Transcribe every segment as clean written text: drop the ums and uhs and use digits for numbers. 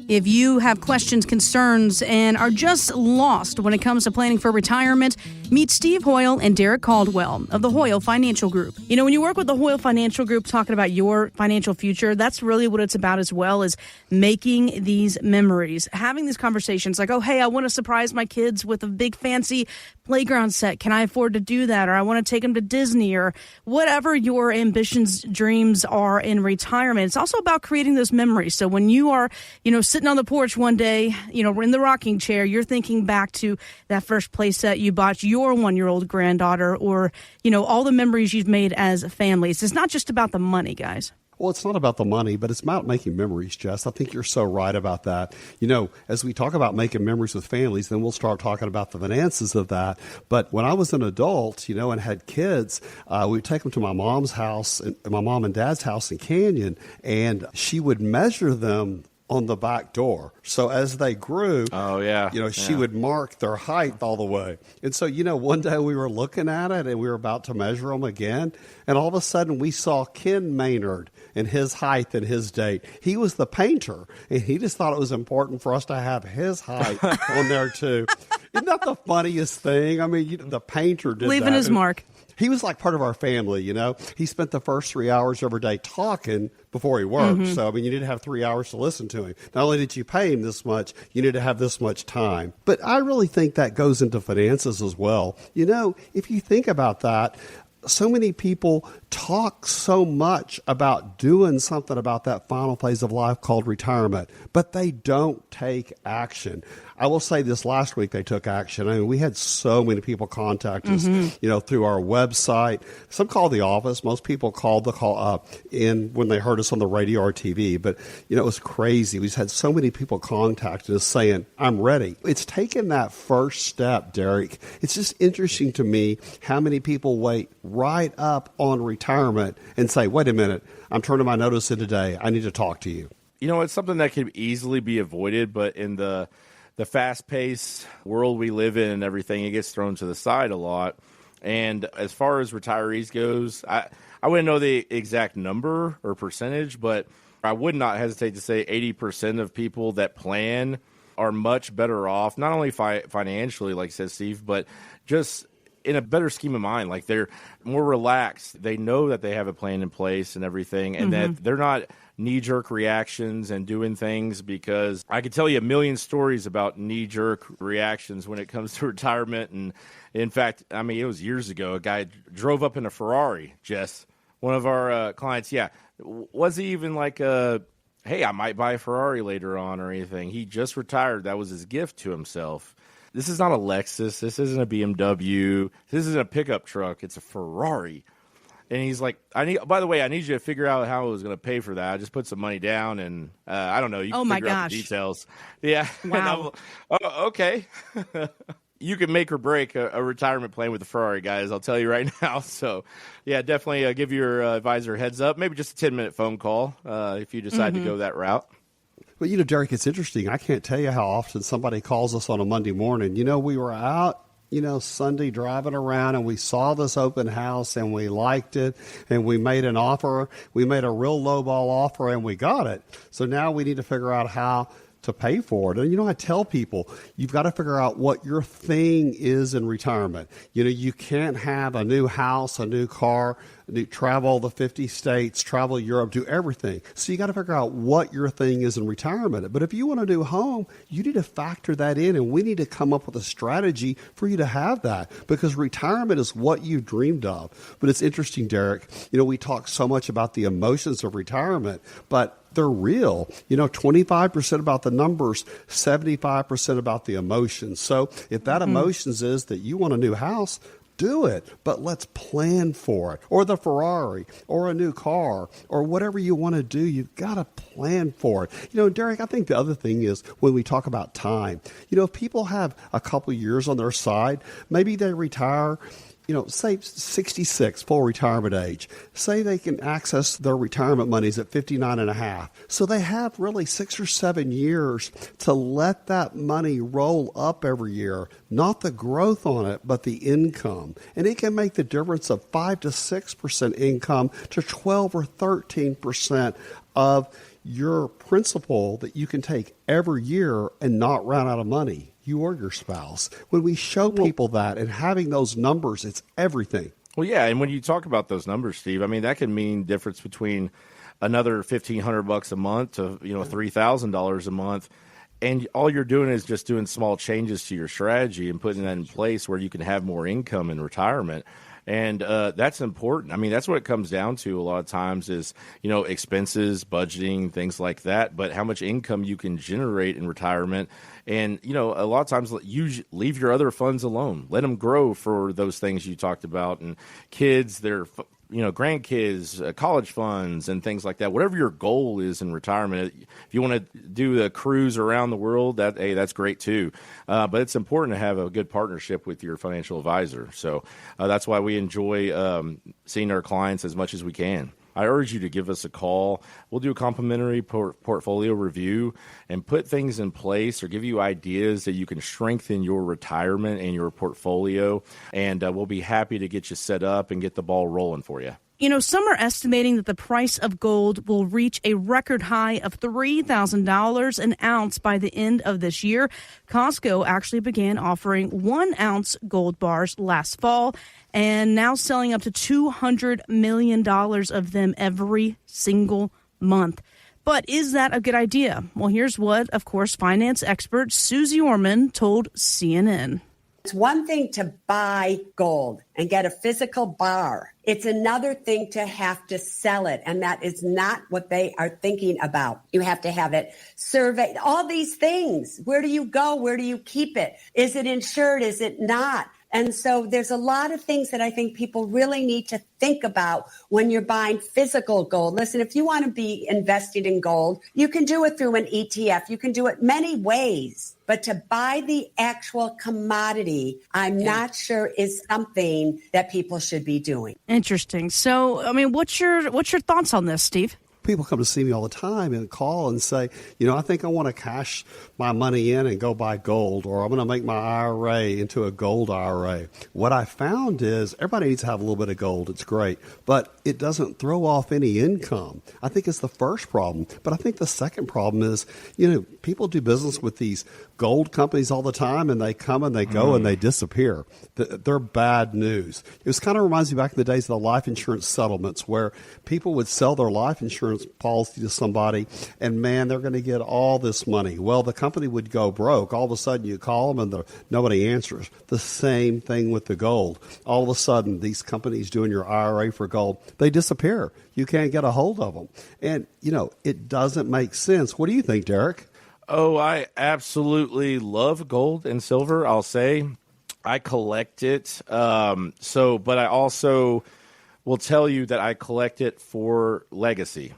If you have questions, concerns, and are just lost when it comes to planning for retirement, meet Steve Hoyle and Derek Caldwell of the Hoyle Financial Group. You know, when you work with the Hoyle Financial Group talking about your financial future, that's really what it's about as well, is making these memories, having these conversations like, oh, hey, I want to surprise my kids with a big fancy playground set. Can I afford to do that? Or I want to take them to Disney, or whatever your ambitions, dreams are in retirement. It's also about creating those memories. So when you are, sitting on the porch one day, in the rocking chair, you're thinking back to that first play set you bought your 1-year-old granddaughter, or, all the memories you've made as families. It's not just about the money, guys. Well, it's not about the money, but it's about making memories, Jess. I think you're so right about that. As we talk about making memories with families, then we'll start talking about the finances of that. But when I was an adult, and had kids, we would take them to my mom's house, my mom and dad's house in Canyon, and she would measure them on the back door. So as they grew, she would mark their height all the way. And so, one day we were looking at it and we were about to measure them again. And all of a sudden we saw Ken Maynard and his height and his date. He was the painter, and he just thought it was important for us to have his height on there too. Isn't that the funniest thing? I mean, the painter did leaving that. His mark. He was like part of our family, He spent the first 3 hours every day talking before he worked. Mm-hmm. So, you need to have 3 hours to listen to him. Not only did you pay him this much, you need to have this much time. But I really think that goes into finances as well. If you think about that, so many people talk so much about doing something about that final phase of life called retirement, but they don't take action. I will say this last week they took action. I mean, we had so many people contact us, through our website. Some called the office. Most people called the call up in when they heard us on the radio or TV. But, it was crazy. We just had so many people contacting us saying, I'm ready. It's taken that first step, Derek. It's just interesting to me how many people wait right up on retirement and say, wait a minute, I'm turning my notice in today. I need to talk to you. It's something that could easily be avoided, but in the fast-paced world we live in and everything, it gets thrown to the side a lot. And as far as retirees goes, I wouldn't know the exact number or percentage, but I would not hesitate to say 80% of people that plan are much better off, not only financially, like says Steve, but just in a better scheme of mind. Like, they're more relaxed. They know that they have a plan in place and everything, and that they're not knee-jerk reactions and doing things, because I could tell you a million stories about knee-jerk reactions when it comes to retirement. And in fact, it was years ago, a guy drove up in a Ferrari, Jess, one of our clients. Yeah. Was he even like hey, I might buy a Ferrari later on or anything? He just retired. That was his gift to himself. This is not a Lexus. This isn't a BMW. This isn't a pickup truck. It's a Ferrari. And he's like, by the way, I need you to figure out how I was going to pay for that. I just put some money down, and I don't know. You can figure out the details. Yeah. Wow. Okay. You can make or break a retirement plan with the Ferrari, guys. I'll tell you right now. So, yeah, definitely give your advisor a heads up. Maybe just a 10-minute phone call if you decide to go that route. Well, Derek, it's interesting. I can't tell you how often somebody calls us on a Monday morning. We were out, Sunday driving around, and we saw this open house and we liked it, and we made an offer. We made a real lowball offer and we got it. So now we need to figure out how to pay for it. And, I tell people, you've got to figure out what your thing is in retirement. You can't have a new house, a new car, travel the 50 states, travel Europe, do everything. So you got to figure out what your thing is in retirement. But if you want to do home, you need to factor that in, and we need to come up with a strategy for you to have that, because retirement is what you dreamed of. But it's interesting, Derek, we talk so much about the emotions of retirement, but they're real. 25% about the numbers, 75% about the emotions. So if that emotions is that you want a new house, do it, but let's plan for it. Or the Ferrari, or a new car, or whatever you want to do, you've got to plan for it. Derek, I think the other thing is when we talk about time, if people have a couple years on their side, maybe they retire, say 66, full retirement age. Say they can access their retirement monies at 59 and a half. So they have really 6 or 7 years to let that money roll up every year, not the growth on it, but the income. And it can make the difference of 5 to 6% income to 12 or 13% of your principal that you can take every year and not run out of money, you or your spouse. When we show people that and having those numbers, it's everything. Well, yeah, and when you talk about those numbers, Steve, I mean, that can mean difference between another $1,500 a month to, $3,000 a month. And all you're doing is just doing small changes to your strategy and putting that in place where you can have more income in retirement. And that's important. I mean, that's what it comes down to a lot of times is, expenses, budgeting, things like that, but how much income you can generate in retirement. And, a lot of times you leave your other funds alone. Let them grow for those things you talked about. And kids, their grandkids, college funds and things like that. Whatever your goal is in retirement, if you want to do a cruise around the world, that's great too. But it's important to have a good partnership with your financial advisor. So that's why we enjoy seeing our clients as much as we can. I urge you to give us a call. We'll do a complimentary portfolio review and put things in place or give you ideas that you can strengthen your retirement and your portfolio. And we'll be happy to get you set up and get the ball rolling for you. Some are estimating that the price of gold will reach a record high of $3,000 an ounce by the end of this year. Costco actually began offering 1 ounce gold bars last fall and now selling up to $200 million of them every single month. But is that a good idea? Well, here's what, of course, finance expert Susie Orman told CNN. It's one thing to buy gold and get a physical bar. It's another thing to have to sell it. And that is not what they are thinking about. You have to have it surveyed, all these things. Where do you go? Where do you keep it? Is it insured? Is it not? And so there's a lot of things that I think people really need to think about when you're buying physical gold. Listen, if you want to be invested in gold, you can do it through an ETF. You can do it many ways. But to buy the actual commodity, I'm not sure is something that people should be doing. Interesting. So, what's your thoughts on this, Steve? People come to see me all the time and call and say, I think I want to cash my money in and go buy gold, or I'm going to make my IRA into a gold IRA. What I found is everybody needs to have a little bit of gold. It's great, but it doesn't throw off any income. I think it's the first problem. But I think the second problem is, people do business with these gold companies all the time, and they come and they go and they disappear. They're bad news. It kind of reminds me back in the days of the life insurance settlements where people would sell their life insurance policy to somebody, and man, they're going to get all this money. Well, the company would go broke. All of a sudden, you call them, and nobody answers. The same thing with the gold. All of a sudden, these companies doing your IRA for gold, they disappear. You can't get a hold of them. And, it doesn't make sense. What do you think, Derek? Oh, I absolutely love gold and silver. I'll say I collect it. But I also will tell you that I collect it for legacy.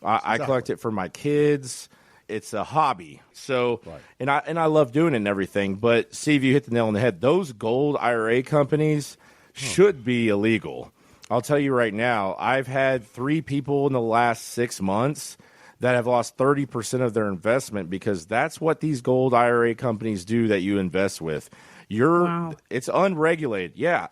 I collect it for my kids. It's a hobby. So, right. and I love doing it and everything. But Steve, you hit the nail on the head. Those gold IRA companies should be illegal. I'll tell you right now, I've had 3 people in the last 6 months that have lost 30% of their investment because that's what these gold IRA companies do that you invest with. It's unregulated. Yeah.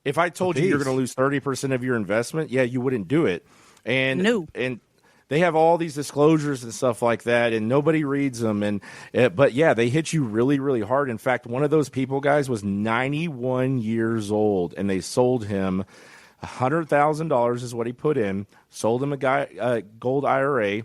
If I told you you're going to lose 30% of your investment, you wouldn't do it. And they have all these disclosures and stuff like that, and nobody reads them. But they hit you really, really hard. In fact, one of those people, guys, was 91 years old, and they sold him $100,000 is what he put in. Sold him a gold IRA.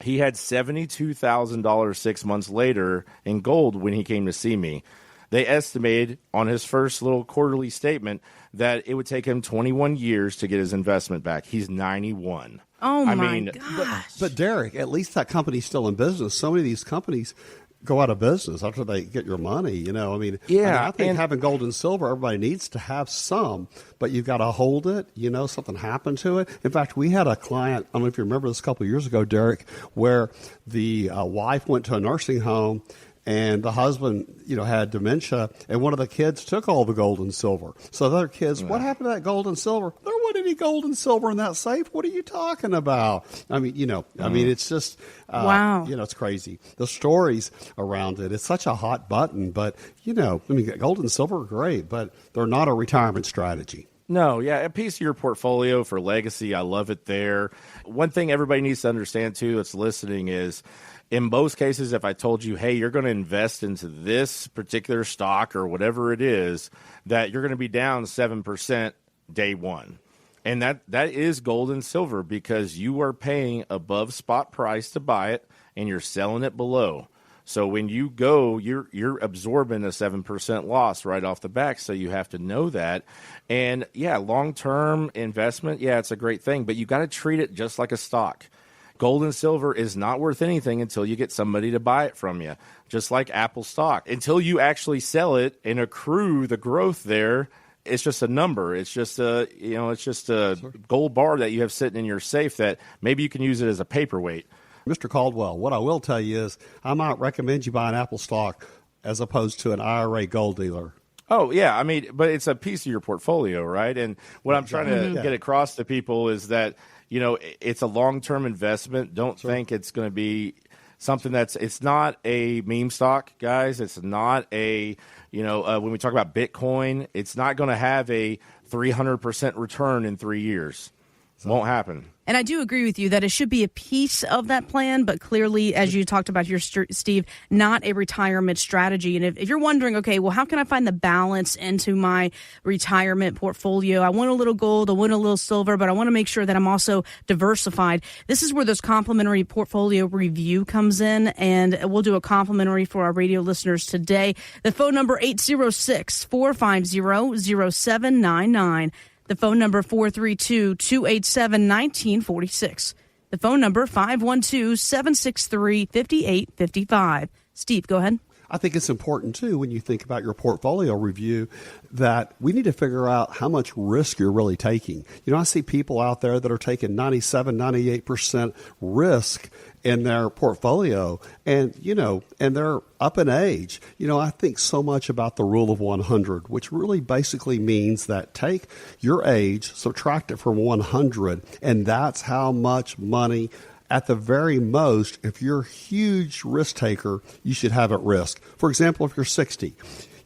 He had $72,000 6 months later in gold when he came to see me. They estimated on his first little quarterly statement that it would take him 21 years to get his investment back. He's 91. Oh, my gosh. But Derek, at least that company's still in business. So many of these companies go out of business after they get your money. I think having gold and silver, everybody needs to have some, but you've got to hold it. Something happened to it. In fact, we had a client, I don't know if you remember this a couple of years ago, Derek, where the wife went to a nursing home and the husband, had dementia, and one of the kids took all the gold and silver. So the other kids, what happened to that gold and silver? There wasn't any gold and silver in that safe. What are you talking about? It's just, wow. It's crazy. The stories around it, it's such a hot button, but, gold and silver are great, but they're not a retirement strategy. No, yeah, a piece of your portfolio for legacy, I love it there. One thing everybody needs to understand, too, that's listening is, in most cases, if I told you, hey, you're going to invest into this particular stock or whatever it is, that you're going to be down 7% day one. And that is gold and silver because you are paying above spot price to buy it and you're selling it below. So when you go, you're absorbing a 7% loss right off the back. So you have to know that. And yeah, long-term investment, yeah, it's a great thing, but you got to treat it just like a stock. Gold and silver is not worth anything until you get somebody to buy it from you, just like Apple stock. Until you actually sell it and accrue the growth there, it's just a number. It's just a, gold bar that you have sitting in your safe that maybe you can use it as a paperweight. Mr. Caldwell, what I will tell you is I might recommend you buy an Apple stock as opposed to an IRA gold dealer. Oh, yeah. I mean, but it's a piece of your portfolio, right? And what I'm trying to get across to people is that, it's a long-term investment. Don't think it's going to be something it's not a meme stock, guys. It's not a, when we talk about Bitcoin, it's not going to have a 300% return in 3 years. Won't happen. And I do agree with you that it should be a piece of that plan, but clearly, as you talked about here, Steve, not a retirement strategy. And if you're wondering, okay, well, how can I find the balance into my retirement portfolio? I want a little gold, I want a little silver, but I want to make sure that I'm also diversified. This is where this complimentary portfolio review comes in, and we'll do a complimentary for our radio listeners today. The phone number 806-450-0799. The phone number 432-287-1946. The phone number 512-763-5855. Steve, go ahead. I think it's important, too, when you think about your portfolio review, that we need to figure out how much risk you're really taking. I see people out there that are taking 97, 98% risk in their portfolio, and they're up in age. I think so much about the rule of 100, which really basically means that take your age, subtract it from 100, and that's how much money, at the very most, if you're a huge risk taker, you should have at risk. For example, if you're 60,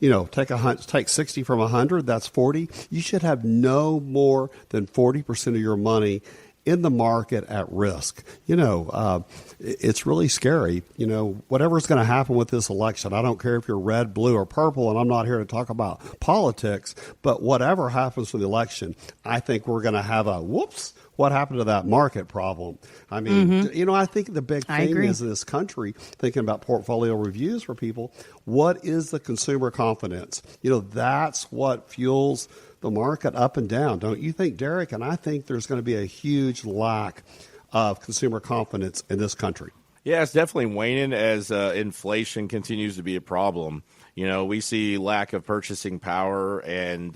take 60 from 100, that's 40. You should have no more than 40% of your money in the market at risk. It's really scary. Whatever's going to happen with this election, I don't care if you're red, blue, or purple, and I'm not here to talk about politics, but whatever happens with the election, I think we're going to have a whoops. What happened to that market problem? I mean, I think the big thing is in this country, thinking about portfolio reviews for people, what is the consumer confidence? That's what fuels the market up and down. Don't you think, Derek? And I think there's going to be a huge lack of consumer confidence in this country. Yeah, it's definitely waning as inflation continues to be a problem. We see lack of purchasing power and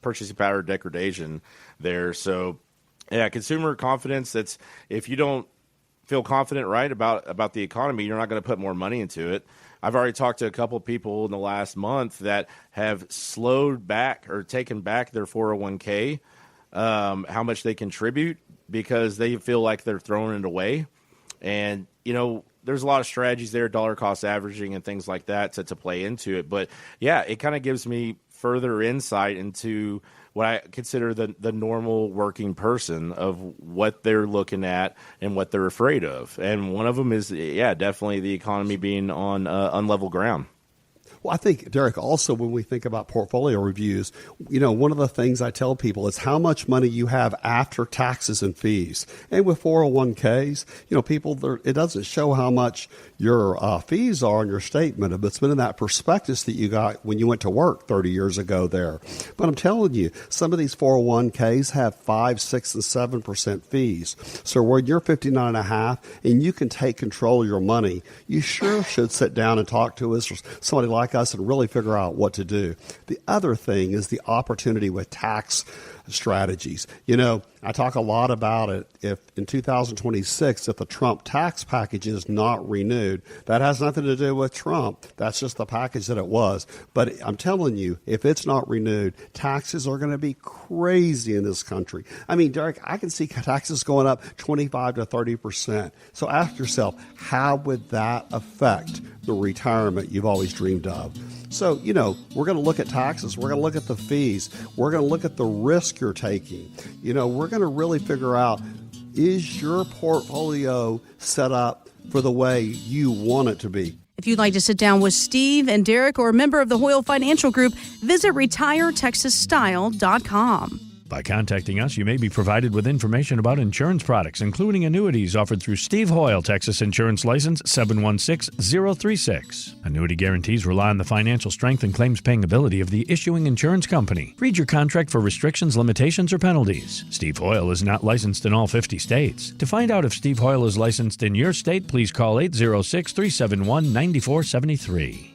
purchasing power degradation there. So, yeah, consumer confidence, that's if you don't feel confident, right, about the economy, you're not going to put more money into it. I've already talked to a couple of people in the last month that have slowed back or taken back their 401k, how much they contribute, because they feel like they're throwing it away. And, there's a lot of strategies there, dollar cost averaging and things like that to play into it. But, yeah, it kind of gives me further insight into what I consider the normal working person of what they're looking at and what they're afraid of. And one of them is, definitely the economy being on unlevel ground. Well, I think, Derek, also when we think about portfolio reviews, one of the things I tell people is how much money you have after taxes and fees. And with 401ks, it doesn't show how much your fees are in your statement, but it's been in that prospectus that you got when you went to work 30 years ago there. But I'm telling you, some of these 401ks have 5, 6, and 7% fees. So when you're 59.5 and you can take control of your money, you sure should sit down and talk to us or somebody like us and really figure out what to do. The other thing is the opportunity with tax strategies. I talk a lot about it. If in 2026, if the Trump tax package is not renewed, that has nothing to do with Trump. That's just the package that it was. But I'm telling you, if it's not renewed, taxes are going to be crazy in this country. I mean, Derek, I can see taxes going up 25 to 30%. So ask yourself, how would that affect the retirement you've always dreamed of? So, we're going to look at taxes. We're going to look at the fees. We're going to look at the risk you're taking. We're going to really figure out, is your portfolio set up for the way you want it to be? If you'd like to sit down with Steve and Derek or a member of the Hoyle Financial Group, visit retiretexasstyle.com. By contacting us, you may be provided with information about insurance products, including annuities offered through Steve Hoyle, Texas Insurance License 716036. Annuity guarantees rely on the financial strength and claims-paying ability of the issuing insurance company. Read your contract for restrictions, limitations, or penalties. Steve Hoyle is not licensed in all 50 states. To find out if Steve Hoyle is licensed in your state, please call 806-371-9473.